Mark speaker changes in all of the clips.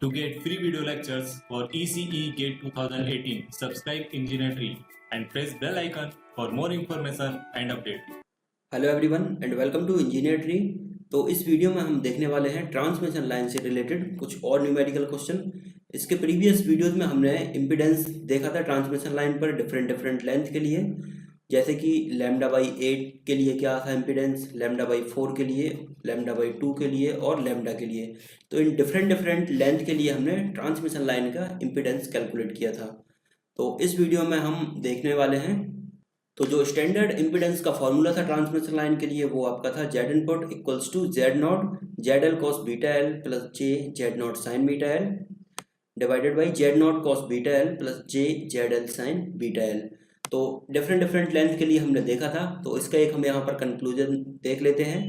Speaker 1: To get free video lectures for ECE GATE 2018, subscribe Engineer Tree and press bell icon for more information and update.
Speaker 2: Hello everyone and welcome to Engineer Tree. तो इस video में हम देखने वाले हैं transmission line से related कुछ और न्यूमेरिकल क्वेश्चन। इसके प्रीवियस वीडियोस में हमने इम्पीडेंस देखा था ट्रांसमिशन लाइन पर डिफरेंट लेंथ के लिए, जैसे कि λ/8 के लिए क्या था इम्पीडेंस, λ/4 के लिए, λ/2 के लिए और लैम्डा के लिए। तो इन डिफरेंट लेंथ के लिए हमने ट्रांसमिशन लाइन का इम्पीडेंस कैलकुलेट किया था। तो इस वीडियो में हम देखने वाले हैं, तो जो स्टैंडर्ड इम्पीडेंस का फॉर्मूला था ट्रांसमिशन लाइन के लिए वो आपका था Z input equals to Z not Z L cos beta L plus J Z not sine beta L divided by Z not cos beta L plus J Z L sine beta L. तो different length के लिए हमने देखा था, तो इसका एक हम यहाँ पर कंक्लूजन देख लेते हैं।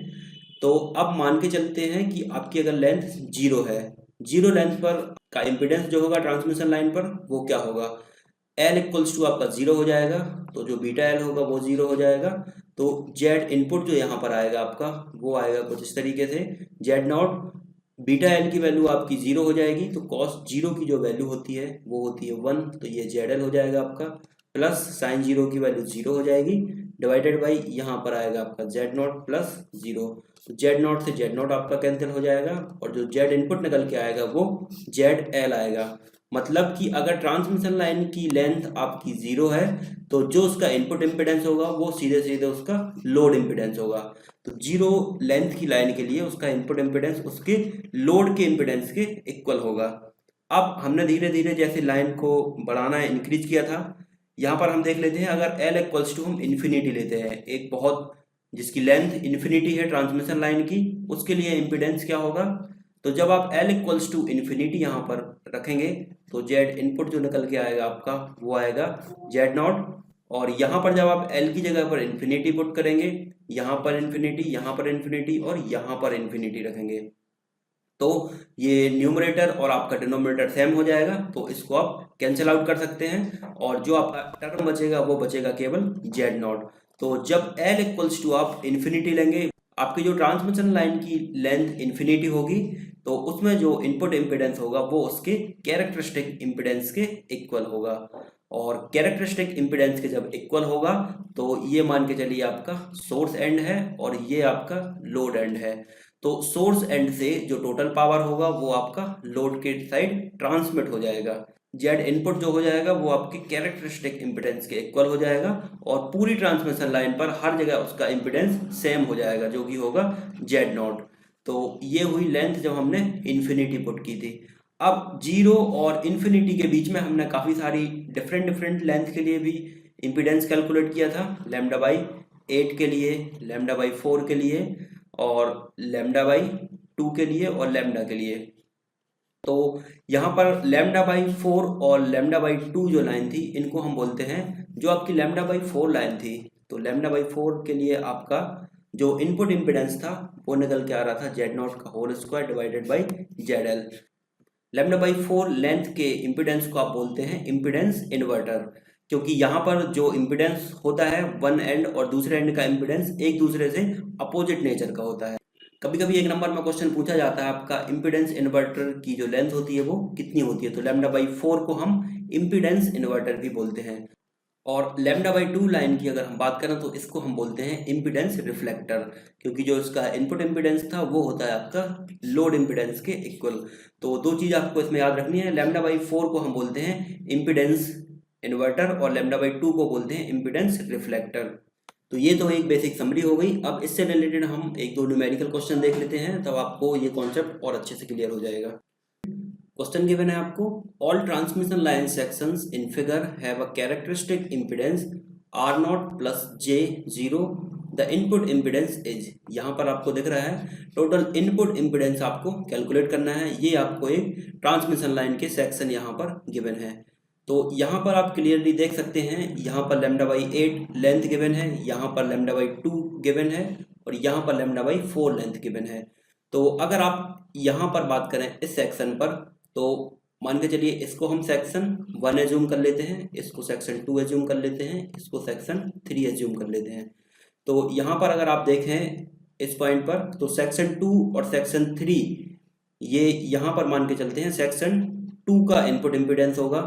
Speaker 2: तो अब मान के चलते हैं कि आपकी अगर लेंथ जीरो है, जीरो लेंथ पर का इम्पीडेंस जो होगा ट्रांसमिशन लाइन पर वो क्या होगा, एल इक्वल्स टू आपका जीरो हो जाएगा, तो जो बीटा एल होगा वो जीरो हो जाएगा। तो जेड इनपुट जो यहाँ पर आएगा आपका वो आएगा कुछ इस तरीके से, जेड नॉट बीटा एल की वैल्यू आपकी जीरो हो जाएगी, तो कॉस जीरो की जो वैल्यू होती है वो होती है 1, तो ये जेड एल हो जाएगा आपका, प्लस साइन जीरो की वैल्यू जीरो हो जाएगी डिवाइडेड बाई यहाँ पर आएगा आपका जेड नॉट प्लस जीरो, तो जेड नॉट से जेड नॉट आपका कैंसिल हो जाएगा और जो जेड इनपुट निकल के आएगा वो जेड एल आएगा। मतलब कि अगर ट्रांसमिशन लाइन की लेंथ आपकी जीरो है तो जो उसका इनपुट इम्पीडेंस होगा वो सीधे सीधे उसका लोड इम्पीडेंस होगा। तो जीरो लेंथ की लाइन के लिए उसका इनपुट इम्पीडेंस उसके लोड के इम्पीडेंस के इक्वल होगा। अब हमने धीरे धीरे जैसे लाइन को बढ़ाना है, इंक्रीज किया था, यहाँ पर हम देख लेते हैं अगर एल इक्वल्स टू हम इन्फिनिटी लेते हैं, एक बहुत जिसकी लेंथ इन्फिनिटी है ट्रांसमिशन लाइन की, उसके लिए इम्पीडेंस क्या होगा। तो जब आप एल इक्वल्स टू इन्फिनिटी यहाँ पर रखेंगे तो जेड इनपुट जो निकल के आएगा आपका वो आएगा जेड नॉट, और यहाँ पर जब आप एल की जगह पर इन्फिनिटी पुट करेंगे, यहाँ पर इन्फिनिटी, यहाँ पर इन्फिनिटी और यहाँ पर इन्फिनिटी रखेंगे, तो ये न्यूमरेटर और आपका डिनोमिनेटर सेम हो जाएगा, तो इसको आप कैंसिल आउट कर सकते हैं और जो आपका टर्म बचेगा वो बचेगा केवल जेड नॉट। तो जब एल इक्वल्स टू आप इन्फिनिटी लेंगे, आपकी जो ट्रांसमिशन लाइन की लेंथ इन्फिनिटी होगी, तो उसमें जो इनपुट इम्पीडेंस होगा वो उसके कैरेक्टरिस्टिक इम्पीडेंस के इक्वल होगा, और कैरेक्टरिस्टिक इम्पीडेंस के जब इक्वल होगा तो ये मान के चलिए आपका सोर्स एंड है और ये आपका लोड एंड है। तो सोर्स एंड से जो टोटल पावर होगा वो आपका लोड के साइड ट्रांसमिट हो जाएगा, जेड इनपुट जो हो जाएगा वो आपके कैरेक्टरिस्टिक इम्पीडेंस के इक्वल हो जाएगा और पूरी ट्रांसमिशन लाइन पर हर जगह उसका इम्पीडेंस सेम हो जाएगा जो कि होगा जेड नॉट। तो ये हुई लेंथ जब हमने इन्फिनिटी पुट की थी। अब जीरो और इन्फिनिटी के बीच में हमने काफ़ी सारी डिफरेंट लेंथ के लिए भी इम्पीडेंस कैलकुलेट किया था, λ/8 के लिए, λ/4 के लिए और λ/2 के लिए और लैम्डा के लिए। तो यहाँ पर λ/4 और λ/2 जो लाइन थी इनको हम बोलते हैं, जो आपकी λ/4 लाइन थी, तो λ/4 के लिए आपका जो इनपुट इम्पीडेंस था वो निकल के आ रहा था जेड नॉट का whole square divided by Z L. λ/4 length के इम्पीडेंस को आप बोलते हैं इम्पीडेंस इन्वर्टर, क्योंकि यहाँ पर जो इम्पीडेंस होता है वन एंड और दूसरे एंड का इम्पीडेंस एक दूसरे से अपोजिट नेचर का होता है। कभी कभी एक नंबर में क्वेश्चन पूछा जाता है आपका इम्पीडेंस इन्वर्टर की जो लेंथ होती है वो कितनी होती है, तो λ/4 को हम इम्पीडेंस इन्वर्टर भी बोलते हैं। और λ/2 लाइन की अगर हम बात करें तो इसको हम बोलते हैं इम्पीडेंस रिफ्लेक्टर, क्योंकि जो इसका इनपुट इम्पीडेंस था वो होता है आपका लोड इम्पीडेंस के इक्वल। तो दो चीज़ आपको इसमें याद रखनी है, λ/4 को हम बोलते हैं इम्पीडेंस इन्वर्टर और λ/2 को बोलते हैं इम्पीडेंस रिफ्लेक्टर। तो ये तो एक बेसिक समरी हो गई। अब इससे रिलेटेड हम एक दो न्यूमेरिकल क्वेश्चन देख लेते हैं, तब आपको ये कॉन्सेप्ट और अच्छे से क्लियर हो जाएगा। क्वेश्चन गिवन है आपको, all transmission line sections in figure have a characteristic impedance R0 plus J0, the input impedance is. यहाँ पर आपको दिख रहा है टोटल इनपुट इम्पीडेंस आपको कैलकुलेट करना है, ये आपको एक ट्रांसमिशन लाइन के सेक्शन यहाँ पर गिवन है। तो यहाँ पर आप क्लियरली देख सकते हैं, यहाँ पर λ/8 लेंथ गिवन है, यहाँ पर λ/2 गिवन है और यहाँ पर λ/4 लेंथ गिवन है। तो अगर आप यहाँ पर बात करें इस सेक्शन पर, तो मान के चलिए इसको हम सेक्शन 1 एज्यूम कर लेते हैं, इसको सेक्शन 2 एज्यूम कर लेते हैं, इसको सेक्शन 3 एज्यूम कर लेते हैं। तो यहाँ पर अगर आप देखें इस पॉइंट पर, तो सेक्शन 2 और सेक्शन 3 ये यहाँ पर मान के चलते हैं सेक्शन 2 का इनपुट इम्पीडेंस होगा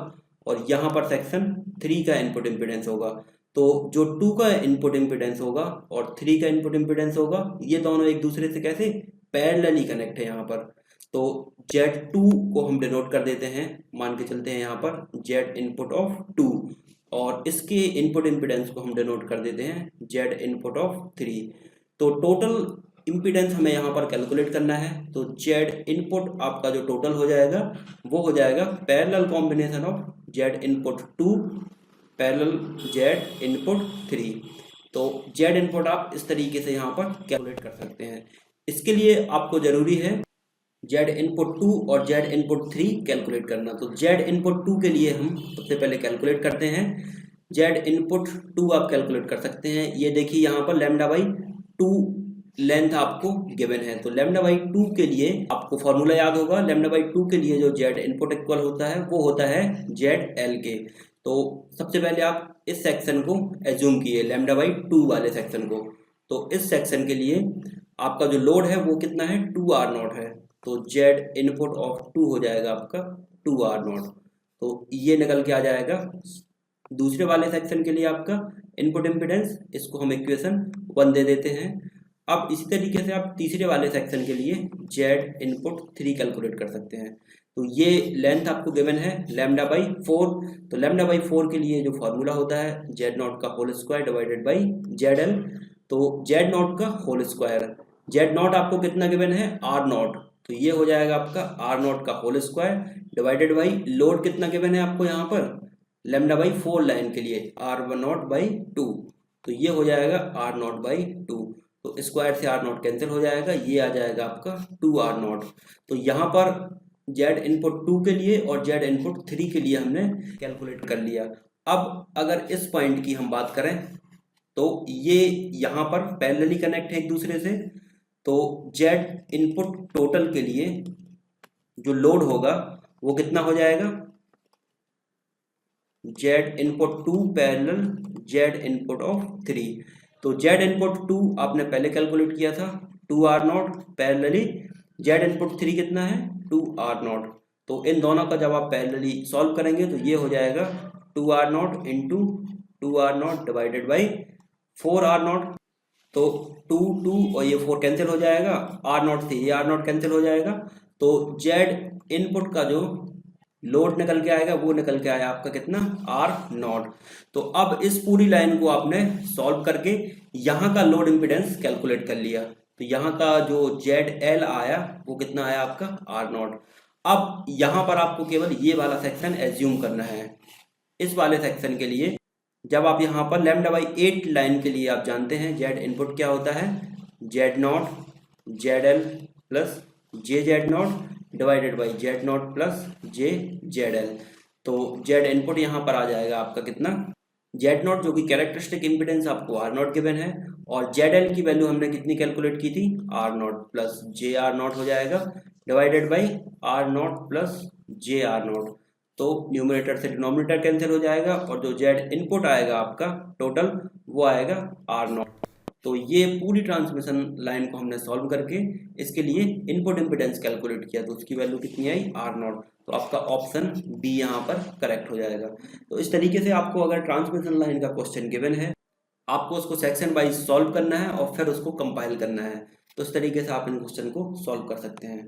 Speaker 2: और यहाँ पर सेक्शन 3 का इनपुट इम्पीडेंस होगा। तो जो 2 का इनपुट इम्पीडेंस होगा और 3 का इनपुट इम्पीडेंस होगा, ये दोनों एक दूसरे से कैसे पैरेलली कनेक्ट है यहाँ पर। तो Z2 को हम डिनोट कर देते हैं, मान के चलते हैं यहाँ पर Z इनपुट ऑफ 2 और इसके इनपुट इम्पीडेंस को हम डिनोट कर देते हैं Z इनपुट ऑफ 3। तो टोटल इम्पीडेंस हमें यहाँ पर कैलकुलेट करना है। तो Z इनपुट आपका जो टोटल हो जाएगा वो हो जाएगा parallel combination of Z input 2 parallel Z input 3। तो Z इनपुट आप इस तरीके से यहाँ पर कैलकुलेट कर सकते हैं। इसके लिए आपको जरूरी है Z इनपुट 2 और Z इनपुट 3 कैलकुलेट करना। तो Z इनपुट 2 के लिए हम सबसे पहले कैलकुलेट करते हैं। Z इनपुट 2 आप कैलकुलेट कर सकते हैं। ये देखिए यहाँ पर लैम्डा बाई 2 लेंथ आपको गिवन है। तो लैम्डा बाई 2 के लिए आपको फॉर्मूला याद होगा। लैम्डा बाई 2 के लिए जो Z इनपुट इक्वल होता है वो होता है ZL के। तो सबसे पहले आप इस सेक्शन को एज्यूम किए, लैम्डा बाई 2 वाले सेक्शन को। तो इस सेक्शन के लिए आपका जो लोड है वो कितना है, 2R0 है। तो Z इनपुट ऑफ 2 हो जाएगा आपका 2R0। तो ये निकल के आ जाएगा दूसरे वाले सेक्शन के लिए आपका इनपुट इम्पीडेंस। इसको हम इक्वेशन 1 दे देते हैं। अब इसी तरीके से आप तीसरे वाले सेक्शन के लिए Z इनपुट 3 कैलकुलेट कर सकते हैं। तो ये लेंथ आपको गिवन है लैम्डा बाई 4। तो लैम्डा बाई 4 के लिए जो फॉर्मूला होता है Z0 का whole square divided by ZL। तो Z0 का होल स्क्वायर, Z0 आपको कितना गिवन है, R0। तो ये हो जाएगा आपका R0 का whole square divided by load कितना गिवन है आपको यहाँ पर लैम्डा बाई 4 लाइन के लिए R10 बाई 2। तो ये हो जाएगा R0 बाई 2। तो स्क्वायर से R0 कैंसिल हो जाएगा, ये आ जाएगा आपका 2R0। तो यहाँ पर Z इनपुट 2 के लिए और Z इनपुट 3 के लिए हमने कैलकुलेट कर लिया। अब अगर इस पॉइंट की हम बात करें तो ये यहाँ पर पैरेलली कनेक्ट है एक दूसरे से। तो Z इनपुट टोटल के लिए जो लोड होगा वो कितना हो जाएगा, Z input 2 parallel Z input of 3। तो Z इनपुट 2 आपने पहले कैलकुलेट किया था 2R0 पैरेलली Z इनपुट 3 कितना है 2R0। तो इन दोनों का जब आप पैरेलली सॉल्व करेंगे तो ये हो जाएगा 2R0 into 2R0 divided by 4R0। तो 2 और ये 4 कैंसिल हो जाएगा, R0 से ये R0 कैंसिल हो जाएगा। तो Z इनपुट का जो लोड निकल के आएगा वो निकल के आया आपका कितना R0। तो अब इस पूरी लाइन को आपने सॉल्व करके यहाँ का लोड इम्पीडेंस कैलकुलेट कर लिया। तो यहाँ का जो ZL आया वो कितना आया आपका R0। अब यहाँ पर आपको केवल ये वाला सेक्शन एज्यूम करना है। इस वाले सेक्शन के लिए जब आप यहाँ पर लैम्डा बाई 8 लाइन के लिए आप जानते हैं Z इनपुट क्या होता है, Z0 ZL plus JZ0 divided by Z0 plus JZL। तो Z इनपुट यहाँ पर आ जाएगा आपका कितना Z0 जो कि कैरेक्टरिस्टिक इम्पीडेंस आपको R0 गिवन है और ZL की वैल्यू हमने कितनी कैलकुलेट की थी R0 प्लस JR0 हो जाएगा divided by R0 plus JR0। तो न्यूमरेटर से डिनोमिनेटर कैंसिल हो जाएगा और जो Z इनपुट आएगा आपका टोटल वो आएगा R0। तो ये पूरी ट्रांसमिशन लाइन को हमने सॉल्व करके इसके लिए इनपुट इम्पीडेंस कैलकुलेट किया। तो उसकी वैल्यू कितनी आई R0। तो आपका ऑप्शन बी यहाँ पर करेक्ट हो जाएगा। तो इस तरीके से आपको अगर ट्रांसमिशन लाइन का क्वेश्चन गिवन है आपको उसको सेक्शन वाइज सॉल्व करना है और फिर उसको कंपाइल करना है। तो इस तरीके से आप इन क्वेश्चन को सॉल्व कर सकते हैं।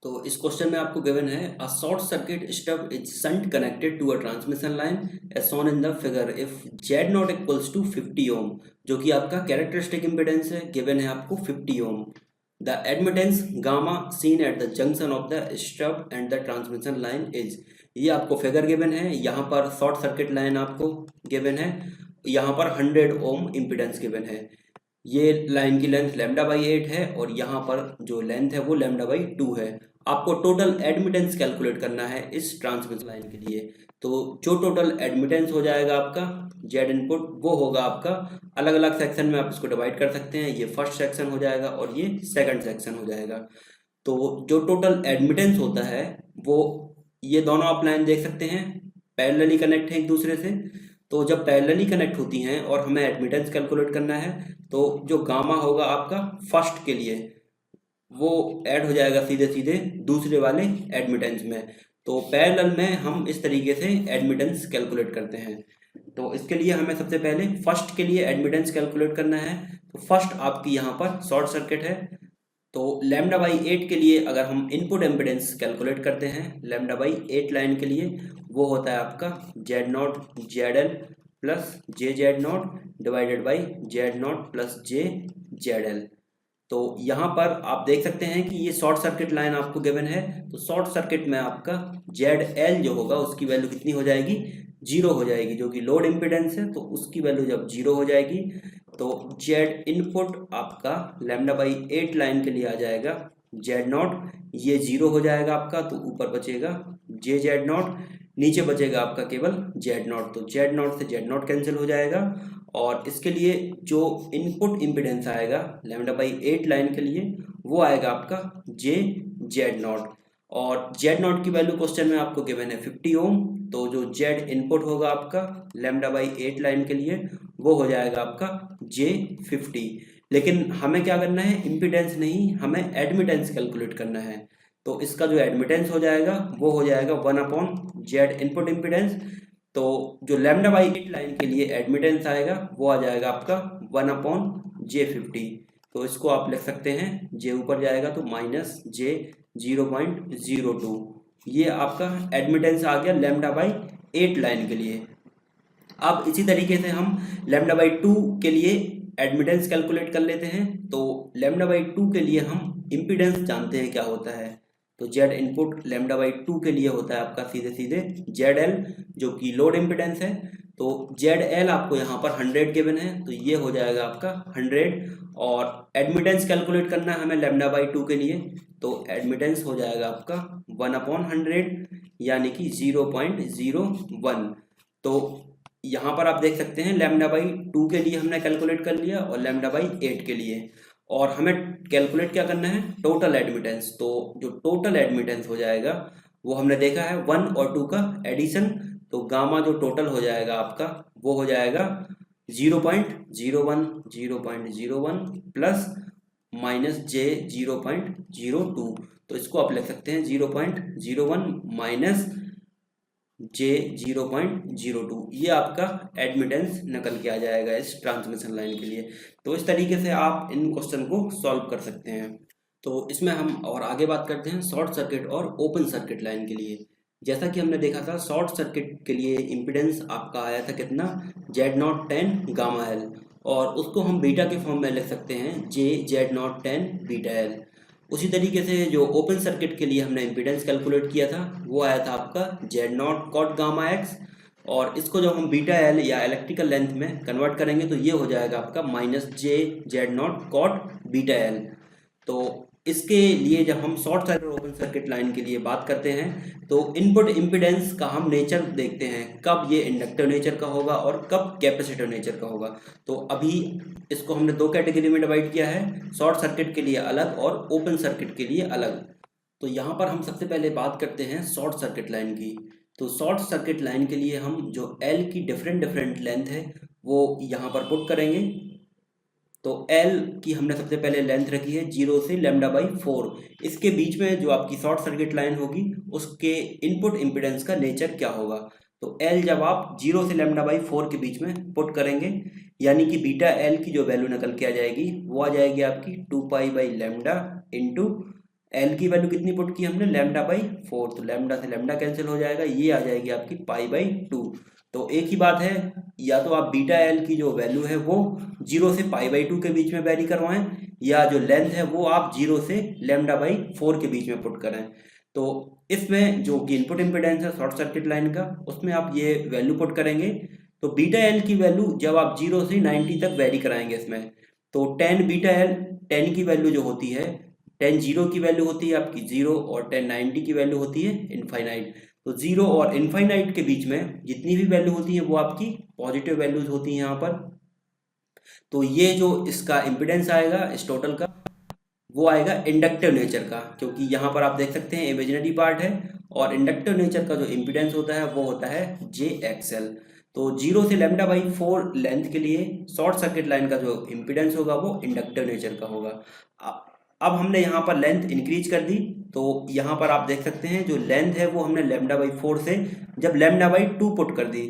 Speaker 2: तो इस क्वेश्चन में आपको गिवन है a short circuit stub is shunt connected to a transmission line as shown in the figure if Z0 equals to 50 ohm, जो कि आपका कैरेक्टरिस्टिक इम्पीडेंस है, गिवन है आपको 50 ohm. The admittance gamma seen at the junction of the stub and the transmission line is, ये आपको figure given है। यहाँ पर शॉर्ट सर्किट लाइन आपको गिवन है, यहाँ पर 100 ओम इम्पीडेंस गिवन है। ये लाइन की लेंथ लैम्डा बाई 8 है और यहाँ पर जो लेंथ है वो लैम्डा बाई 2 है। आपको टोटल एडमिटेंस कैलकुलेट करना है इस ट्रांसमिशन लाइन के लिए। तो जो टोटल एडमिटेंस हो जाएगा आपका Z इनपुट वो होगा आपका, अलग अलग सेक्शन में आप इसको डिवाइड कर सकते हैं। ये फर्स्ट सेक्शन हो जाएगा और ये सेकंड सेक्शन हो जाएगा। तो जो टोटल एडमिटेंस होता है वो ये दोनों आप लाइन देख सकते हैं पैरेलली कनेक्ट है एक दूसरे से। तो जब पैरेलली कनेक्ट होती हैं और हमें एडमिटेंस कैलकुलेट करना है तो जो गामा होगा आपका फर्स्ट के लिए वो ऐड हो जाएगा सीधे सीधे दूसरे वाले एडमिटेंस में। तो पैरेलल में हम इस तरीके से एडमिटेंस कैलकुलेट करते हैं। तो इसके लिए हमें सबसे पहले फर्स्ट के लिए एडमिटेंस कैलकुलेट करना है। तो फर्स्ट आपकी यहाँ पर शॉर्ट सर्किट है। तो लैम्डा बाई 8 के लिए अगर हम इनपुट एम्पिडेंस कैलकुलेट करते हैं लैम्डा बाई 8 लाइन के लिए, वो होता है आपका Z0 ZL plus JZ0 divided by Z0 plus JZL। तो यहाँ पर आप देख सकते हैं कि ये शॉर्ट सर्किट लाइन आपको गिवन है। तो शॉर्ट सर्किट में आपका ZL जो होगा उसकी वैल्यू कितनी हो जाएगी, 0 हो जाएगी, जो कि लोड इम्पिडेंस है। तो उसकी वैल्यू जब 0 हो जाएगी तो जेड इनपुट आपका लैम्डा बाई 8 लाइन के लिए आ जाएगा Z0, ये 0 हो जाएगा आपका। तो ऊपर बचेगा JZ0, नीचे बचेगा आपका केवल Z0। तो Z0 से Z0 कैंसिल हो जाएगा और इसके लिए जो इनपुट इम्पिडेंस आएगा लैम्डा बाई 8 लाइन के लिए वो आएगा आपका JZ0। और Z0 की वैल्यू क्वेश्चन में आपको गिवन है 50 ओम। तो जो Z इनपुट होगा आपका लैम्डा बाई 8 लाइन के लिए वो हो जाएगा आपका J50। लेकिन हमें क्या करना है, इम्पिडेंस नहीं, हमें एडमिटेंस कैलकुलेट करना है। तो इसका जो एडमिटेंस हो जाएगा वो हो जाएगा 1/Z इनपुट इम्पिडेंस। तो जो लैम्डा बाई 8 लाइन के लिए एडमिटेंस आएगा वो आ जाएगा आपका 1/J50। तो इसको आप लिख सकते हैं, J ऊपर जाएगा तो माइनस J 0.02। ये आपका एडमिटेंस आ गया लैम्डा बाई 8 लाइन के लिए। अब इसी तरीके से हम लैम्डा बाई 2 के लिए एडमिटेंस कैलकुलेट कर लेते हैं। तो लैम्डा बाई 2 के लिए हम इम्पिडेंस जानते हैं क्या होता है। तो Z इनपुट लैम्डा बाई 2 के लिए होता है आपका सीधे सीधे ZL, जो कि लोड इम्पिडेंस है। तो ZL आपको यहाँ पर 100 गिवन है, तो ये हो जाएगा आपका 100। और एडमिटेंस कैलकुलेट करना है हमें लैम्डा बाई 2 के लिए। तो एडमिटेंस हो जाएगा आपका 1/100 यानी कि 0.01। तो यहाँ पर आप देख सकते हैं लैम्डा बाई 2 के लिए हमने कैलकुलेट कर लिया और लैम्डा बाई 8 के लिए। और हमें कैलकुलेट क्या करना है, टोटल एडमिटेंस। तो जो टोटल एडमिटेंस हो जाएगा वो हमने देखा है 1 और 2 का एडिशन। तो गामा जो टोटल हो जाएगा आपका वो हो जाएगा 0.01 प्लस माइनस J 0.02। तो इसको आप लिख सकते हैं 0.01 माइनस J 0.02। ये आपका एडमिटेंस निकल के आ जाएगा इस ट्रांसमिशन लाइन के लिए। तो इस तरीके से आप इन क्वेश्चन को सॉल्व कर सकते हैं। तो इसमें हम और आगे बात करते हैं शॉर्ट सर्किट और ओपन सर्किट लाइन के लिए। जैसा कि हमने देखा था शॉर्ट सर्किट के लिए इम्पिडेंस आपका आया था कितना, Z0 10 गामा L, और उसको हम बीटा के फॉर्म में लिख सकते हैं JZ0 10 बीटा L। उसी तरीके से जो ओपन सर्किट के लिए हमने इम्पिडेंस कैलकुलेट किया था वो आया था आपका Z0 कॉट गामा X, और इसको जब हम बीटा L या इलेक्ट्रिकल लेंथ में कन्वर्ट करेंगे तो ये हो जाएगा आपका minus JZ0 cot beta L। तो इसके लिए जब हम शॉर्ट सर्किट और ओपन सर्किट लाइन के लिए बात करते हैं तो इनपुट इम्पिडेंस का हम नेचर देखते हैं, कब ये इंडक्टिव नेचर का होगा और कब कैपेसिटिव नेचर का होगा। तो अभी इसको हमने दो कैटेगरी में डिवाइड किया है, शॉर्ट सर्किट के लिए अलग और ओपन सर्किट के लिए अलग। तो यहाँ पर हम सबसे पहले बात करते हैं शॉर्ट सर्किट लाइन की। तो शॉर्ट सर्किट लाइन के लिए हम जो L की डिफरेंट लेंथ है वो यहाँ पर पुट करेंगे। तो L की हमने सबसे पहले लेंथ रखी है 0 से लैम्डा बाई 4। इसके बीच में जो आपकी शॉर्ट सर्किट लाइन होगी उसके इनपुट इम्पिडेंस का नेचर क्या होगा। तो L जब आप 0 से लैम्डा बाई 4 के बीच में पुट करेंगे यानी कि बीटा L की जो वैल्यू निकल के आ जाएगी वो आ जाएगी आपकी 2 pi by lambda into L की वैल्यू कितनी पुट की हमने, लैम्डा बाई 4। तो लैम्डा से लैम्डा कैंसिल हो जाएगा, ये आ जाएगी आपकी पाई बाई 2। तो एक ही बात है, या तो आप बीटा L की जो वैल्यू है वो 0 से पाई बाई 2 के बीच में वैरी करवाएं, या जो लेंथ है वो आप 0 से लैम्डा बाई 4 के बीच में पुट करें। तो इसमें जो कि इनपुट इम्पिडेंस है शॉर्ट सर्किट लाइन का उसमें आप ये वैल्यू पुट करेंगे। तो बीटा L की वैल्यू जब आप 0 से 90 तक वैरी कराएंगे इसमें, तो 10 बीटा L, 10 की वैल्यू जो होती है, 10 0 की वैल्यू होती है आपकी 0 और 10 90 की वैल्यू होती है इनफाइनाइट। तो 0 और इनफाइनाइट के बीच में जितनी भी वैल्यू होती है वो आपकी पॉजिटिव वैल्यूज होती हैं यहाँ पर। तो ये जो इसका इम्पिडेंस आएगा इस टोटल का वो आएगा इंडक्टिव नेचर का, क्योंकि यहाँ पर आप देख सकते हैं इमेजिनरी पार्ट है और इंडक्टिव नेचर का जो इम्पिडेंस होता है वो होता है JXL। तो 0 से लैम्डा बाई 4 लेंथ के लिए शॉर्ट सर्किट लाइन का जो इम्पिडेंस होगा वो इंडक्टिव नेचर का होगा। अब हमने यहाँ पर लेंथ इंक्रीज कर दी, तो यहाँ पर आप देख सकते हैं जो लेंथ है वो हमने λ/4 से जब λ/2 पुट कर दी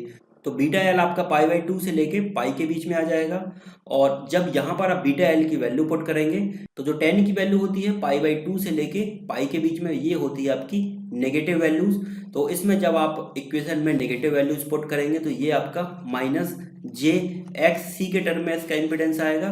Speaker 2: तो बीटा एल आपका π/2 से लेके पाई के बीच में आ जाएगा। और जब यहाँ पर आप बीटा एल की वैल्यू पुट करेंगे तो जो 10 की वैल्यू होती है π/2 से लेके पाई के बीच में, ये होती है आपकी नेगेटिव वैल्यूज। तो इसमें जब आप इक्वेशन में नेगेटिव वैल्यूज पुट करेंगे तो ये आपका -jxc के टर्म में इसका इम्पिडेंस आएगा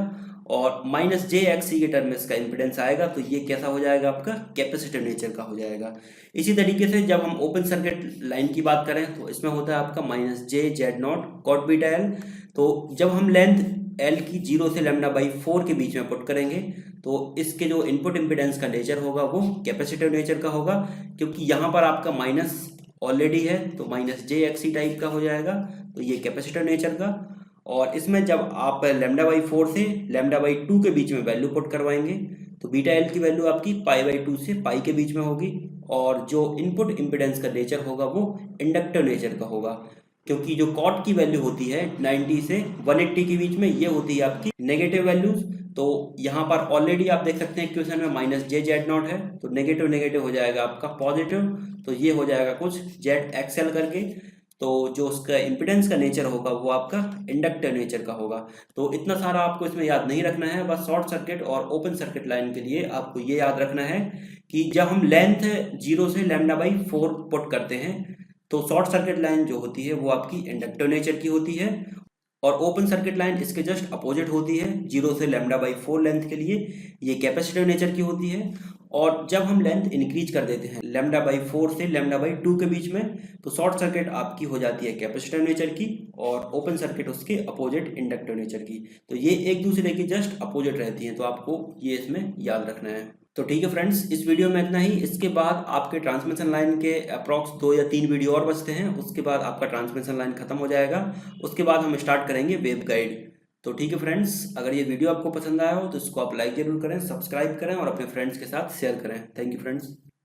Speaker 2: और -jxc के टर्म में इसका इम्पिडेंस आएगा। तो ये कैसा हो जाएगा, आपका कैपेसिटिव नेचर का हो जाएगा। इसी तरीके से जब हम ओपन सर्किट लाइन की बात करें तो इसमें होता है आपका -jz0 cot बीटा एल। तो जब हम लेंथ एल की 0 से λ/4 के बीच में पुट करेंगे तो इसके जो इनपुट इम्पिडेंस का नेचर होगा वो कैपेसिटिव नेचर का होगा, क्योंकि यहाँ पर आपका माइनस ऑलरेडी है तो -jxc टाइप का हो जाएगा, तो ये कैपेसिटिव नेचर का। और इसमें जब आप λ/4 से λ/2 के बीच में वैल्यू पुट करवाएंगे तो बीटा एल की वैल्यू आपकी π/2 से पाई के बीच में होगी और जो इनपुट इम्पिडेंस का नेचर होगा वो इंडक्टिव नेचर का होगा, क्योंकि जो कॉट की वैल्यू होती है 90 से 180 के बीच में, ये होती है आपकी नेगेटिव वैल्यूज। तो यहाँ पर ऑलरेडी आप देख सकते हैं इक्वेशन में -jz0 है तो नेगेटिव नेगेटिव हो जाएगा आपका पॉजिटिव, तो ये हो जाएगा कुछ zxl करके। तो जो उसका इम्पिडेंस का नेचर होगा वो आपका इंडक्टिव नेचर का होगा। तो इतना सारा आपको इसमें याद नहीं रखना है, बस शॉर्ट सर्किट और ओपन सर्किट लाइन के लिए आपको ये याद रखना है कि जब हम लेंथ 0 से λ/4 पुट करते हैं तो शॉर्ट सर्किट लाइन जो होती है वो आपकी इंडक्टिव नेचर की होती है और ओपन सर्किट लाइन इसके जस्ट अपोजिट होती है। 0 से λ/4 लेंथ के लिए ये कैपेसिटिव नेचर की होती है और जब हम लेंथ इंक्रीज कर देते हैं λ/4 से λ/2 के बीच में तो शॉर्ट सर्किट आपकी हो जाती है कैपेसिटिव नेचर की और ओपन सर्किट उसके अपोजिट इंडक्टिव नेचर की। तो ये एक दूसरे की जस्ट अपोजिट रहती हैं, तो आपको ये इसमें याद रखना है। तो ठीक है फ्रेंड्स, इस वीडियो में इतना ही। इसके बाद आपके ट्रांसमिशन लाइन के अप्रॉक्स 2 या 3 वीडियो और बचते हैं, उसके बाद आपका ट्रांसमिशन लाइन खत्म हो जाएगा। उसके बाद हम स्टार्ट करेंगे वेब गाइड। तो ठीक है फ्रेंड्स, अगर ये वीडियो आपको पसंद आया हो तो इसको आप लाइक जरूर करें, सब्सक्राइब करें और अपने फ्रेंड्स के साथ शेयर करें। Thank you friends.